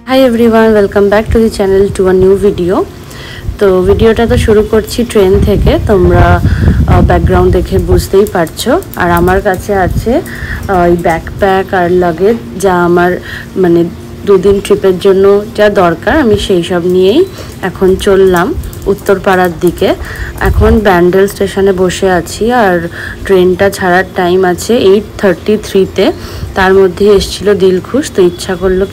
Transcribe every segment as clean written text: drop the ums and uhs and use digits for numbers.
Hi everyone, welcome back to the channel to a new video. তো ভিডিওটা তো শুরু করছি ট্রেন থেকে, তোমরা ব্যাকগ্রাউন্ড দেখে বুঝতেই পারছো। আর আমার কাছে আছে ওই ব্যাকপ্যাক আর লাগেজ, যা আমার মানে দুদিন ট্রিপের জন্য যা দরকার, আমি সেই সব নিয়েই এখন চললাম উত্তরপাড়ার দিকে। এখন ব্যান্ডেল স্টেশনে বসে আছি আর ট্রেনটা ছাড়ার টাইম আছে 8:33-তে। তার মধ্যে এসেছিলো দিলখুশ, তো ইচ্ছা করলো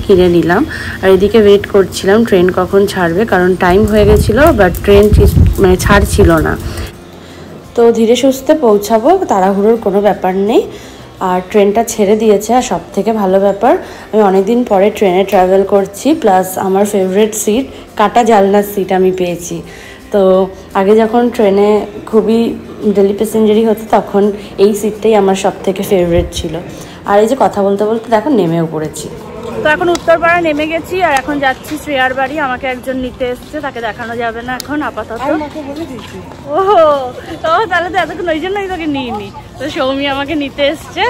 কিনে নিলাম। আর এদিকে ওয়েট করছিলাম ট্রেন কখন ছাড়বে, কারণ টাইম হয়ে গেছিলো বাট ট্রেন মানে ছাড়ছিল না। তো ধীরে সুস্থে পৌঁছাবো, তাড়াহুড়োর কোনো ব্যাপার নেই। আর ট্রেনটা ছেড়ে দিয়েছে। আর সব থেকে ভালো ব্যাপার, আমি অনেকদিন পরে ট্রেনে ট্রাভেল করছি, প্লাস আমার ফেভারিট সিট কাটা জানলার সিট আমি পেয়েছি। তো আগে যখন ট্রেনে খুবই ডেলি প্যাসেঞ্জারই হতো, তখন এই সিটটাই আমার সব থেকে ফেভারিট ছিল। আর এই যে কথা বলতে বলতে দেখো নেমেও পড়েছি। তো এখন উত্তরপাড়া নেমে গেছি আর এখন যাচ্ছি শ্রেয়ার বাড়ি। আমাকে একজন নিতে এসছে, তাকে দেখানো যাবে না এখন আপাতত। ওহো, তো তাহলে তো এতক্ষণ ওই জন্যই তোকে নিইনি। তো সৌমি আমাকে নিতে এসছে।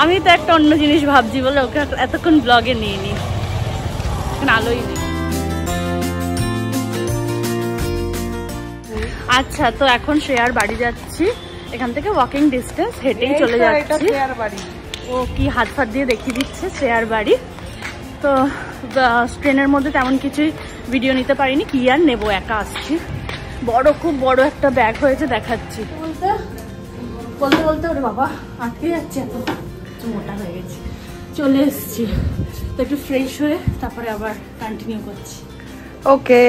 আমি তো একটা অন্য জিনিস ভাবছি বলে ওকে এতক্ষণ ব্লগে নিইনি, আলোই নেই। আচ্ছা, তো এখন শ্রেয়ার বাড়ি যাচ্ছি। এখান থেকে ওয়াকিং ডিস্টেন্স, হেঁটেই চলে যাচ্ছি। ও কি হাত ফাত দিয়ে দেখিয়ে দিচ্ছে শ্রেয়ার বাড়ি। তো ট্রেনের মধ্যে তেমন কিছুই ভিডিও নিতে পারিনি, কি আর নেবো, একা আসছি। খুব বড় একটা ব্যাগ হয়েছে, দেখাচ্ছি। বলতে বলতে ওরে বাবা আটকে যাচ্ছে, এত মোটা হয়ে গেছি। চলে এসছি, তো একটু ফ্রেশ হয়ে তারপরে আবার কন্টিনিউ করছি। ওকে,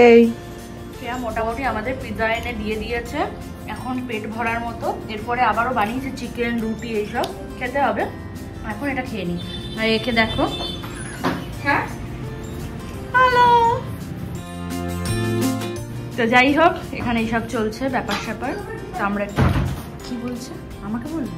মোটামুটি আমাদের পিৎজা এনে দিয়ে দিয়েছে, এখন পেট ভরার মতো। এরপরে আবারও বানিয়েছে চিকেন, রুটি, এইসব খেতে হবে। এখন এটা খেয়ে নিই। আর একে দেখো, হ্যাঁ হ্যালো। তো যাই হোক, এখানে এইসব চলছে ব্যাপার স্যাপার। তো আমরা একটু কি বলছে আমাকে বলবো।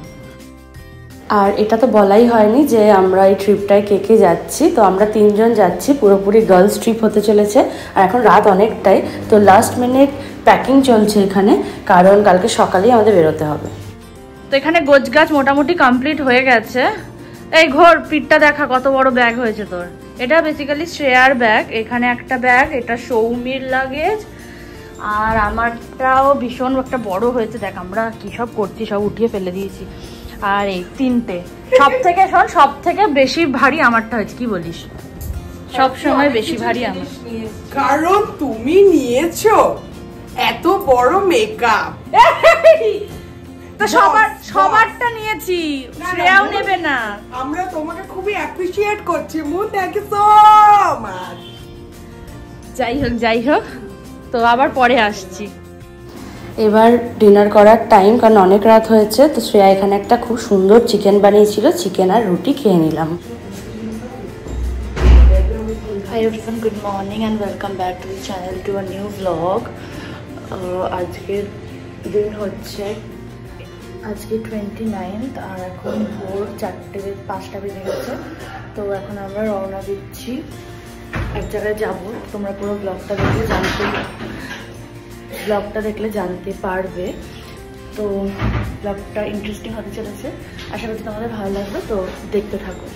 আর এটা তো বলাই হয়নি যে আমরা এই ট্রিপটায় কে কে যাচ্ছি। তো আমরা 3 জন যাচ্ছি, পুরোপুরি গার্লস ট্রিপ হতে চলেছে। আর এখন রাত অনেকটাই, তো লাস্ট মিনিট প্যাকিং চলছে এখানে, কারণ কালকে সকালেই আমাদের বেরোতে হবে। তো এখানে গোছগাছ মোটামুটি কমপ্লিট হয়ে গেছে। এই ঘোর পিঠটা দেখা, কত বড় ব্যাগ হয়েছে তোর। এটা বেসিক্যালি শ্রেয়ার ব্যাগ, এখানে একটা ব্যাগ, এটা সৌমির লাগেজ, আর আমারটাও ভীষণ একটা বড় হয়েছে। দেখ আমরা কি সব করছি, সব উঠিয়ে ফেলে দিয়েছি। আর এই 3টে সব থেকে বেশি ভারী আমারটা হয়েছে। কি বলিস? সব সময় বেশি ভারী আমার, কারণ তুমি নিয়েছো এত বড় মেকআপ। তো সবারটা নিয়েছি, শ্রেয়াও নেবে না। আমরা তোমাকে খুবই অ্যাপ্রিশিয়েট করছি মু, থ্যাংক ইউ সো মাচ। যাই হোক, তো আবার পরে আসছি। এবার ডিনার করার টাইম, কারণ অনেক রাত হয়েছে। তো শ্রেয়া এখানে একটা খুব সুন্দর চিকেন বানিয়েছিল, চিকেন আর রুটি খেয়ে নিলাম। Hi everyone, good morning and welcome back to the channel to a new blog. আজকের দিন হচ্ছে আজকে 29, আর এখন ভোর 4:05 বেজে গেছে। তো এখন আমরা রওনা দিচ্ছি, এক জায়গায় যাবো। তোমরা পুরো ব্লগটা দেখলে জানতে পারবে। তো ব্লগটা ইন্টারেস্টিং হতে চলেছে, আশা করছি তোমাদের ভালো লাগবে। তো দেখতে থাকো।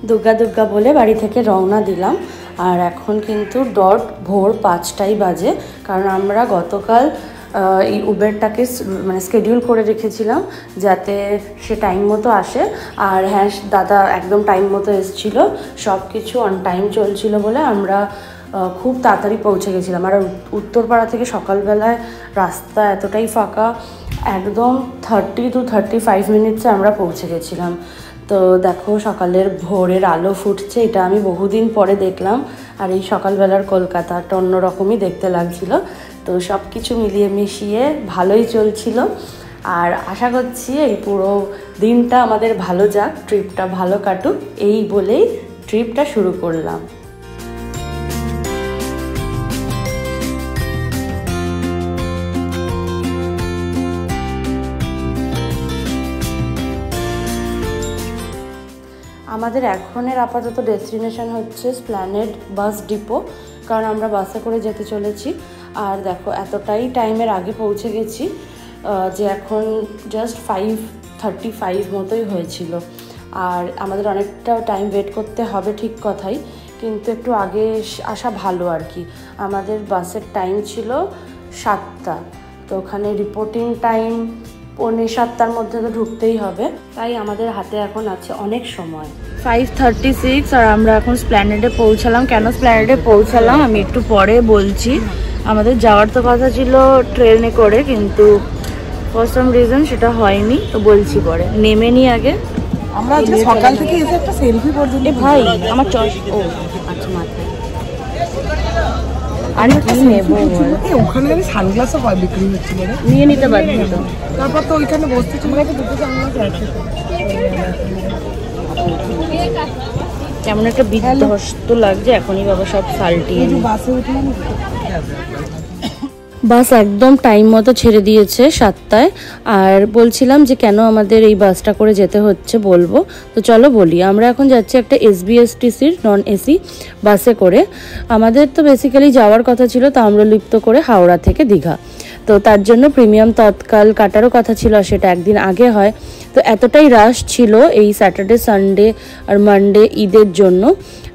দুর্গা বলে বাড়ি থেকে রওনা দিলাম। আর এখন কিন্তু ভোর 5টাই বাজে, কারণ আমরা গতকাল এই উবেরটাকে মানে স্কেডিউল করে রেখেছিলাম যাতে সে টাইম মতো আসে। আর হ্যাঁ, দাদা একদম টাইম মতো এসেছিলো, সব কিছু অন টাইম চলছিল বলে আমরা খুব তাড়াতাড়ি পৌঁছে গেছিলাম। আর উত্তরপাড়া থেকে সকালবেলায় রাস্তা এতটাই ফাঁকা, একদম 30 to 35 মিনিটসে আমরা পৌঁছে গেছিলাম। তো দেখো সকালের ভোরের আলো ফুটছে, এটা আমি বহুদিন পরে দেখলাম। আর এই সকালবেলার কলকাতাটা অন্যরকমই দেখতে লাগছিল। তো সব কিছু মিলিয়ে মিশিয়ে ভালোই চলছিল। আর আশা করছি এই পুরো দিনটা আমাদের ভালো যাক, ট্রিপটা ভালো কাটুক, এই বলেই ট্রিপটা শুরু করলাম। আমাদের এখনের আপাতত ডেস্টিনেশন হচ্ছে স্প্ল্যানেড বাস ডিপো, কারণ আমরা বাসে করে যেতে চলেছি। আর দেখো এতটাই টাইমের আগে পৌঁছে গেছি যে এখন জাস্ট 5:35 মতোই হয়েছিল। আর আমাদের অনেকটা টাইম ওয়েট করতে হবে, ঠিক কথাই, কিন্তু একটু আগে আসা ভালো আর কি। আমাদের বাসের টাইম ছিল 7টা, তো ওখানে রিপোর্টিং টাইম 6:45 মধ্যে তো ঢুকতেই হবে, তাই আমাদের হাতে এখন আছে অনেক সময়। 5:36 আর আমরা এখন স্প্ল্যানেডে পৌঁছালাম। কেন স্প্ল্যানেডে পৌঁছালাম আমি একটু পরে বলছি। আমাদের যাওয়ার তো কথা ছিল ট্রেনে করে, কিন্তু ফর সাম রিজন সেটা হয়নি, তো বলছি পরে। নেমে নি আগে আমরা আজকে সকাল থেকে এসে একটা সেলফি পর্যন্ত। ভাই আমার ও আচ্ছা মাথায় আর কি নেবো, ওখানে আমি সানগ্লাসও বিক্রি হচ্ছিল, নিয়ে নিতে পারি। তারপর তো ওইখানে বসতে ছিল, দুটো সানগ্লাস আছে। কেমন একটা বিধ্বস্ত লাগছে এখনই বাবা, সব সাল্টিয়ে। বাসে উঠলাম, বাস একদম টাইম মতো ছেড়ে দিয়েছে 7টায়। আর বলছিলাম যে কেন আমাদের এই বাসটা করে যেতে হচ্ছে বলবো, তো চলো বলি। আমরা এখন যাচ্ছি একটা SBSTCর নন এসি বাসে করে। আমাদের তো বেসিক্যালি যাওয়ার কথা ছিল তাম্রলিপ্ত করে হাওড়া থেকে দীঘা, তো তার জন্য প্রিমিয়াম তৎকাল কাটারও কথা ছিল, আর সেটা একদিন আগে হয়। তো এতটাই রাশ ছিল এই স্যাটারডে সানডে আর মানডে ঈদের জন্য,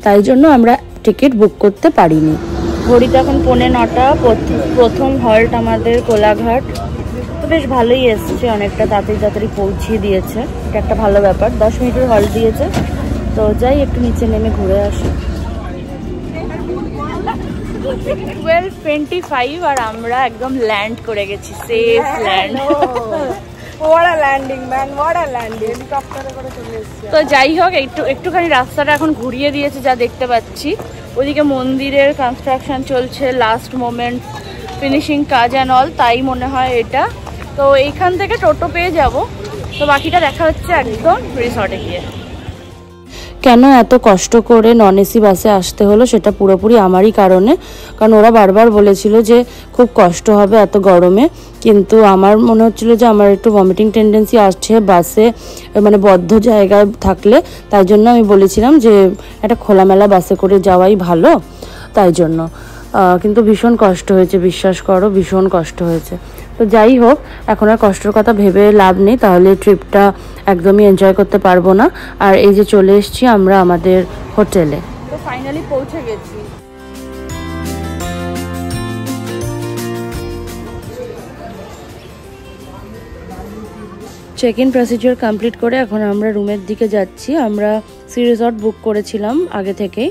তাই জন্য আমরা টিকিট বুক করতে পারিনি। ঘড়িতে এখন 9:45, প্রথম হল্ট আমাদের কোলাঘাট। তো বেশ ভালোই এসছে, অনেকটা তাড়াতাড়ি পৌঁছিয়ে দিয়েছে, এটা একটা ভালো ব্যাপার। 10 মিনিটের হল্ট দিয়েছে, তো যাই একটু নিচে নেমে ঘুরে আসি। 12:25 আর আমরা একদম ল্যান্ড করে গেছি, সেফ ল্যান্ড। তো যাই হোক, একটুখানি রাস্তাটা এখন ঘুরিয়ে দিয়েছে যা দেখতে পাচ্ছি। ওদিকে মন্দিরের কনস্ট্রাকশন চলছে, লাস্ট মোমেন্ট ফিনিশিং কাজ অ্যান্ড অল, তাই মনে হয় এটা। তো এইখান থেকে টোটো পেয়ে যাব, তো বাকিটা দেখা হচ্ছে একদম রিসর্টে গিয়ে। কেন এত কষ্ট করে নন এসি বাসে আসতে হলো সেটা পুরোপুরি আমারই কারণে, কারণ ওরা বারবার বলেছিল যে খুব কষ্ট হবে এত গরমে, কিন্তু আমার মনে হচ্ছিল যে আমার একটু ভমিটিং টেন্ডেন্সি আসছে বাসে, মানে বদ্ধ জায়গায় থাকলে, তাই জন্য আমি বলেছিলাম যে একটা খোলামেলা বাসে করে যাওয়াই ভালো, তাই জন্য। কিন্তু ভীষণ কষ্ট হয়েছে, বিশ্বাস করো, ভীষণ কষ্ট হয়েছে। তো যাই হোক, এখন আর কষ্টের কথা ভেবে লাভ নেই, তাহলে ট্রিপটা একদমই এনজয় করতে পারবো না। আর এই যে চলে এসেছি আমরা আমাদের হোটেলে, তো ফাইনালি পৌঁছে গেছি। চেক ইন প্রসিডিওর কমপ্লিট করে এখন আমরা রুমের দিকে যাচ্ছি। আমরা সি রিসর্ট বুক করেছিলাম আগে থেকেই,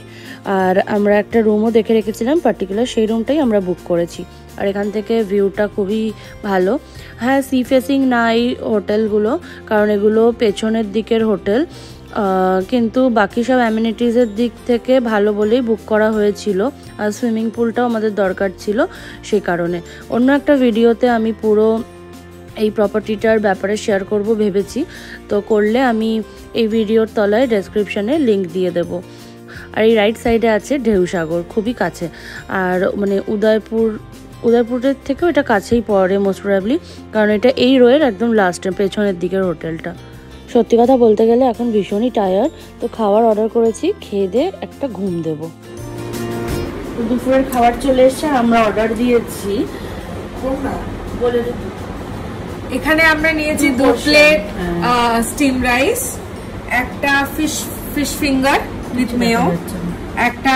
আর আমরা একটা রুমও দেখে রেখেছিলাম পার্টিকুলার, সেই রুমটাই আমরা বুক করেছি। আর এখান থেকে ভিউটা খুবই ভালো। হ্যাঁ, সি ফেসিং না এই হোটেলগুলো, কারণ এগুলো পেছনের দিকের হোটেল, কিন্তু বাকি সব অ্যামিনিটিসের দিক থেকে ভালো বলেই বুক করা হয়েছিল। আর সুইমিং পুলটাও আমাদের দরকার ছিল, সেই কারণে। অন্য একটা ভিডিওতে আমি পুরো এই প্রপার্টিটার ব্যাপারে শেয়ার করব ভেবেছি, তো করলে আমি এই ভিডিওর তলায় ডেসক্রিপশানে লিঙ্ক দিয়ে দেব। আর এই রাইট সাইডে আছে ঢেউসাগর, খুবই কাছে। আর মানে উদয়পুরের থেকেও এটা কাছেই পড়ে মোস্ট প্রবাবলি, কারণ এটা এই রোয়ের একদম লাস্টে পেছনের দিকের হোটেলটা। সত্যি কথা বলতে গেলে এখন ভীষণই টায়ার্ড, তো খাবার অর্ডার করেছি, খেয়ে দিয়ে একটা ঘুম দেব। দুপুরের খাবার চলে এসছে, আমরা অর্ডার দিয়েছি। বলে দিই, এখানে আমরা নিয়েছি 2 প্লেট স্টিম রাইস, একটা ফিশ ফিঙ্গার উইথ মেয়ো, একটা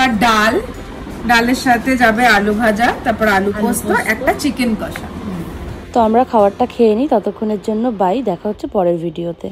ডালের সাথে যাবে আলু ভাজা, তারপর আলু পোস্ত, একটা চিকেন কষা। তো আমরা খাবারটা খেয়ে নিই, ততক্ষণের জন্য বাই, দেখা হচ্ছে পরের ভিডিওতে।